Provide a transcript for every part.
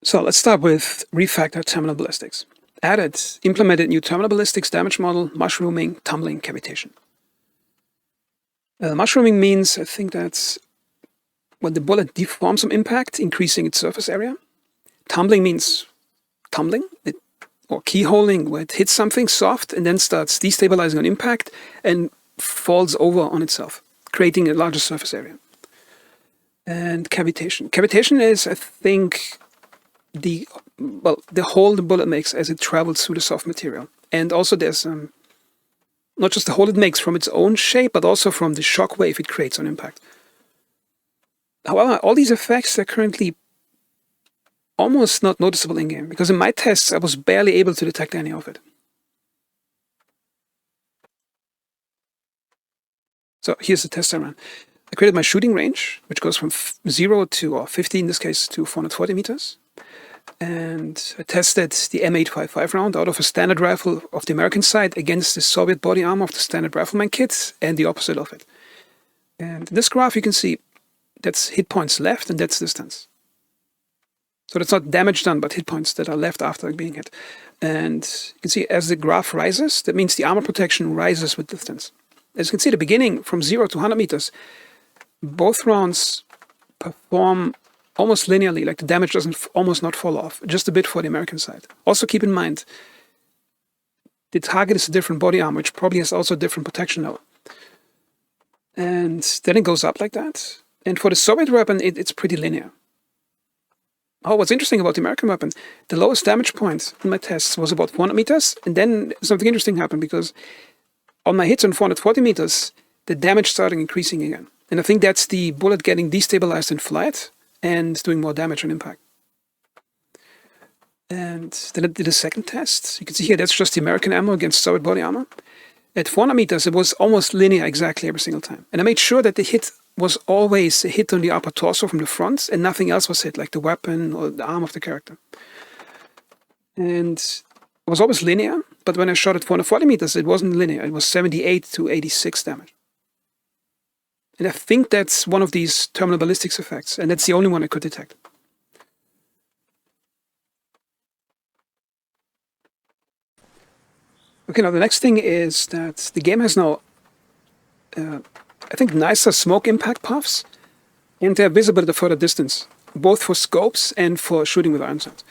So let's start with refactor terminal ballistics. Implemented new terminal ballistics damage model, mushrooming, tumbling, cavitation. Mushrooming means, I think that's when the bullet deforms on impact, increasing its surface area. Tumbling means tumbling, or keyholing, where it hits something soft and then starts destabilizing on impact and falls over on itself, creating a larger surface area. And cavitation. Cavitation is, I think, the hole the bullet makes as it travels through the soft material. And also there's not just the hole it makes from its own shape, but also from the shock wave it creates on impact. However, all these effects are currently almost not noticeable in-game, because in my tests I was barely able to detect any of it. So here's the test I ran. I created my shooting range, which goes from 0 to, or 50 in this case, to 440 meters. And I tested the M855 round out of a standard rifle of the American side against the Soviet body armor of the standard rifleman kit and the opposite of it. And in this graph you can see that's hit points left and that's distance. So that's not damage done, but hit points that are left after being hit. And you can see as the graph rises, that means the armor protection rises with distance. As you can see, the beginning from 0 to 100 meters, both rounds perform almost linearly, like the damage doesn't almost not fall off, just a bit for the American side. Also keep in mind, the target is a different body armor, which probably has also a different protection level. And then it goes up like that. And for the Soviet weapon, it's pretty linear. Oh, what's interesting about the American weapon, the lowest damage point in my tests was about 400 meters, and then something interesting happened, because on my hits on 440 meters, the damage started increasing again. And I think that's the bullet getting destabilized in flight and doing more damage on impact. And then I did a second test. You can see here that's just the American ammo against Soviet body armor. At 400 meters, it was almost linear exactly every single time. And I made sure that the hit was always a hit on the upper torso from the front and nothing else was hit, like the weapon or the arm of the character. And it was always linear, but when I shot at 440 meters, it wasn't linear. It was 78 to 86 damage. And I think that's one of these terminal ballistics effects, and that's the only one I could detect. Okay, now the next thing is that the game has now, I think, nicer smoke impact paths, and they're visible at a further distance, both for scopes and for shooting with iron sights.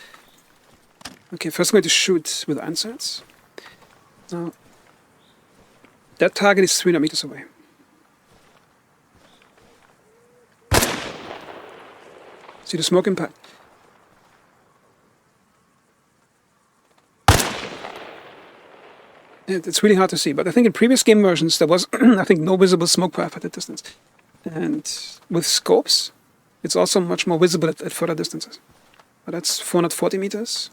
Okay, first I'm going to shoot with iron sights. Now, that target is 300 meters away. See the smoke impact? It's really hard to see, but I think in previous game versions there was, I think, no visible smoke path at that distance. And with scopes, it's also much more visible at further distances. But that's 440 meters.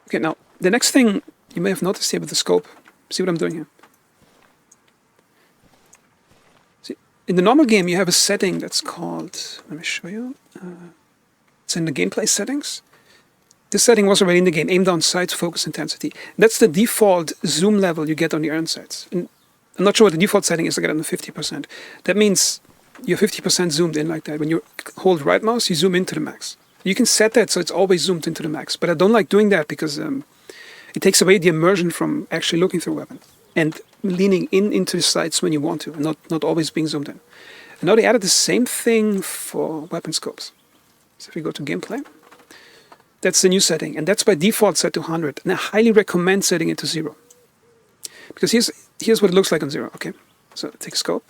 Okay, now, the next thing you may have noticed here with the scope, see what I'm doing here? See, in the normal game, you have a setting that's called, let me show you. It's in the gameplay settings. This setting was already in the game, aim down sights, focus intensity. That's the default zoom level you get on the iron sights. And I'm not sure what the default setting is, I get it on 50%. That means you're 50% zoomed in like that. When you hold right mouse, you zoom into the max. You can set that so it's always zoomed into the max, but I don't like doing that because it takes away the immersion from actually looking through a weapon and leaning into the sights when you want to, and not always being zoomed in. And now they added the same thing for weapon scopes. So if we go to gameplay, that's the new setting, and that's by default set to 100. And I highly recommend setting it to 0. Because here's what it looks like on 0, okay? So take scope.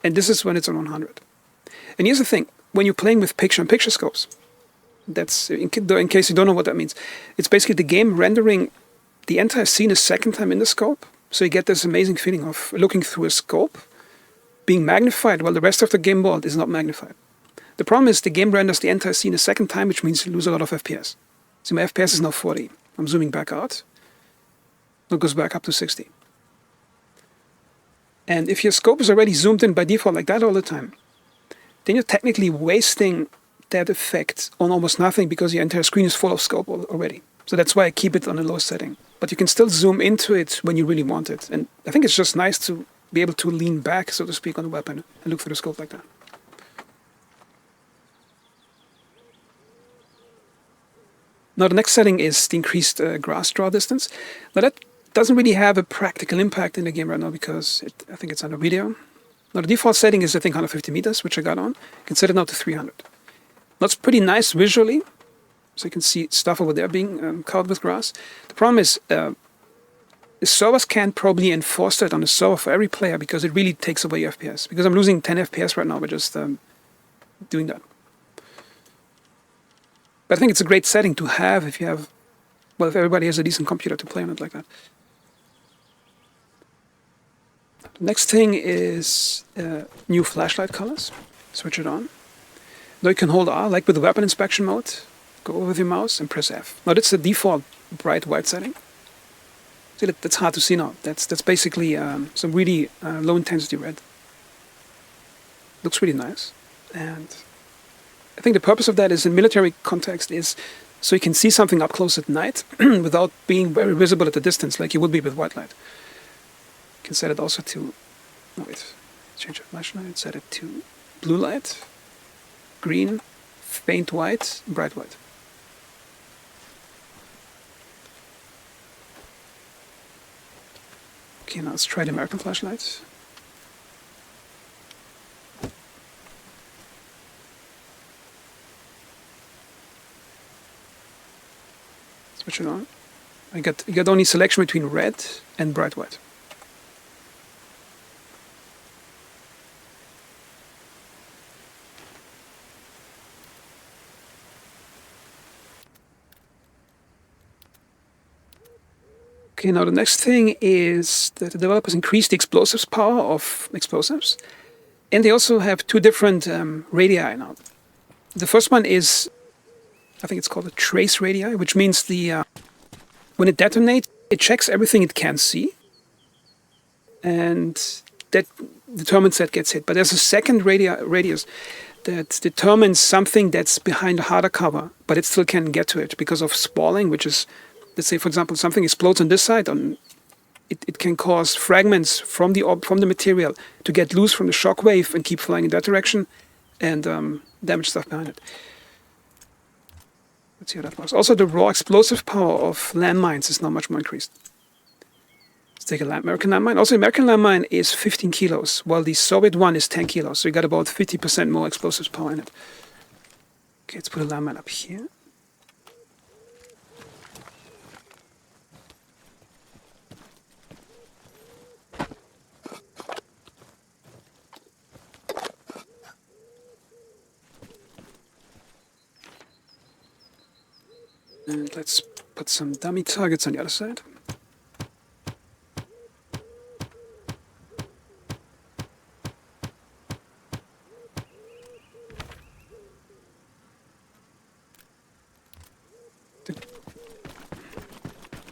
And this is when it's on 100. And here's the thing, when you're playing with picture-in-picture scopes, that's, in case you don't know what that means, it's basically the game rendering the entire scene a second time in the scope. So you get this amazing feeling of looking through a scope, being magnified while the rest of the game world is not magnified. The problem is the game renders the entire scene a second time, which means you lose a lot of FPS. So my FPS is now 40. I'm zooming back out. It goes back up to 60. And if your scope is already zoomed in by default like that all the time, then you're technically wasting that effect on almost nothing because your entire screen is full of scope already. So that's why I keep it on a low setting. But you can still zoom into it when you really want it. And I think it's just nice to be able to lean back, so to speak, on the weapon and look through the scope like that. Now the next setting is the increased grass draw distance. Now that doesn't really have a practical impact in the game right now because I think it's under video. Now the default setting is I think 150 meters, which I got on. You can set it now to 300. That's pretty nice visually. So you can see stuff over there being covered with grass. The problem is the servers can't probably enforce that on the server for every player because it really takes away your FPS. Because I'm losing 10 FPS right now by just doing that. But I think it's a great setting to have if you have, well, if everybody has a decent computer to play on it like that. The next thing is new flashlight colors. Switch it on. Now you can hold R, like with the weapon inspection mode. Go over with your mouse and press F. Now that's the default bright white setting. See, that's hard to see now. That's basically some really low intensity red. Looks really nice. And I think the purpose of that is in military context is so you can see something up close at night without being very visible at a distance like you would be with white light. You can set it also to, oh wait, change the flashlight, set it to blue light, green, faint white, bright white. Okay, now let's try the American flashlight. Switch it on. You got only selection between red and bright white. Okay, now the next thing is that the developers increased the explosives power of explosives. And they also have two different radii now. The first one is, I think it's called a trace radii, which means when it detonates, it checks everything it can see. And that determines that gets hit. But there's a second radius that determines something that's behind a harder cover, but it still can get to it because of spalling, which is, let's say, for example, something explodes on this side, it can cause fragments from the material to get loose from the shock wave and keep flying in that direction and damage stuff behind it. Let's see how that works. Also, the raw explosive power of landmines is now much more increased. Let's take an American landmine. Also, American landmine is 15 kilos, while the Soviet one is 10 kilos. So you got about 50% more explosives power in it. Okay, let's put a landmine up here. And let's put some dummy targets on the other side.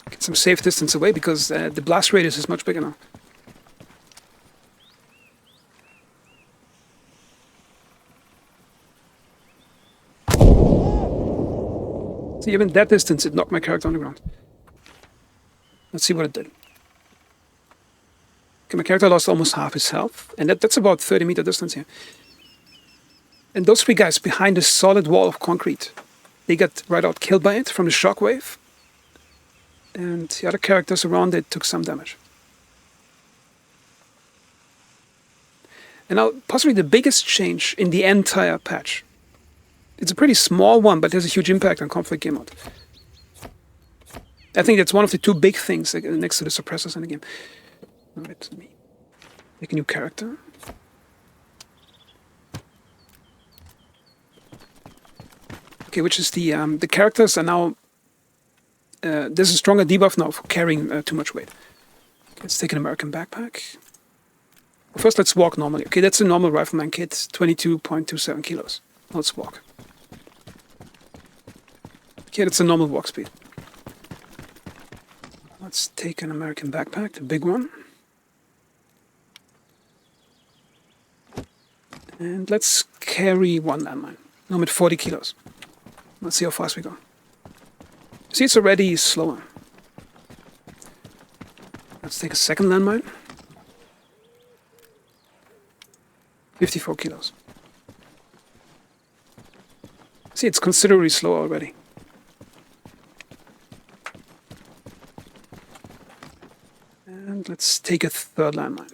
Get some safe distance away because the blast radius is much bigger now. Even that distance, it knocked my character on the ground. Let's see what it did. Okay, my character lost almost half his health, and that's about 30-meter distance here. And those three guys behind this solid wall of concrete, they got right out killed by it from the shockwave, and the other characters around it took some damage. And now, possibly the biggest change in the entire patch. It's a pretty small one, but it has a huge impact on conflict game mode. I think that's one of the two big things next to the suppressors in the game. Alright, let me make a new character. Okay, which is the characters are now. There's a stronger debuff now for carrying too much weight. Okay, let's take an American backpack. Well, first, let's walk normally. Okay, that's a normal rifleman kit, 22.27 kilos. Let's walk. Okay, that's a normal walk speed. Let's take an American backpack, the big one. And let's carry one landmine. Now I'm at 40 kilos. Let's see how fast we go. See, it's already slower. Let's take a second landmine. 54 kilos. See, it's considerably slower already. And let's take a third landmine.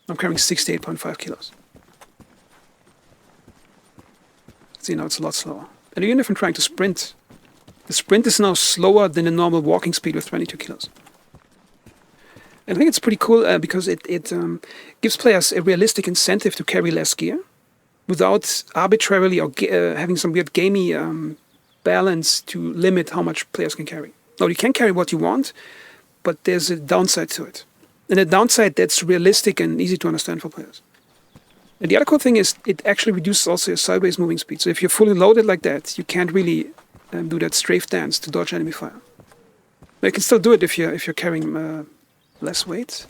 I'm carrying 68.5 kilos. See, now it's a lot slower. And even if I'm trying to sprint, the sprint is now slower than the normal walking speed with 22 kilos. And I think it's pretty cool because it gives players a realistic incentive to carry less gear without arbitrarily or having some weird gamey balance to limit how much players can carry. Now, you can carry what you want, but there's a downside to it. And a downside that's realistic and easy to understand for players. And the other cool thing is it actually reduces also your sideways moving speed. So if you're fully loaded like that, you can't really do that strafe dance to dodge enemy fire. But you can still do it if you're carrying less weight.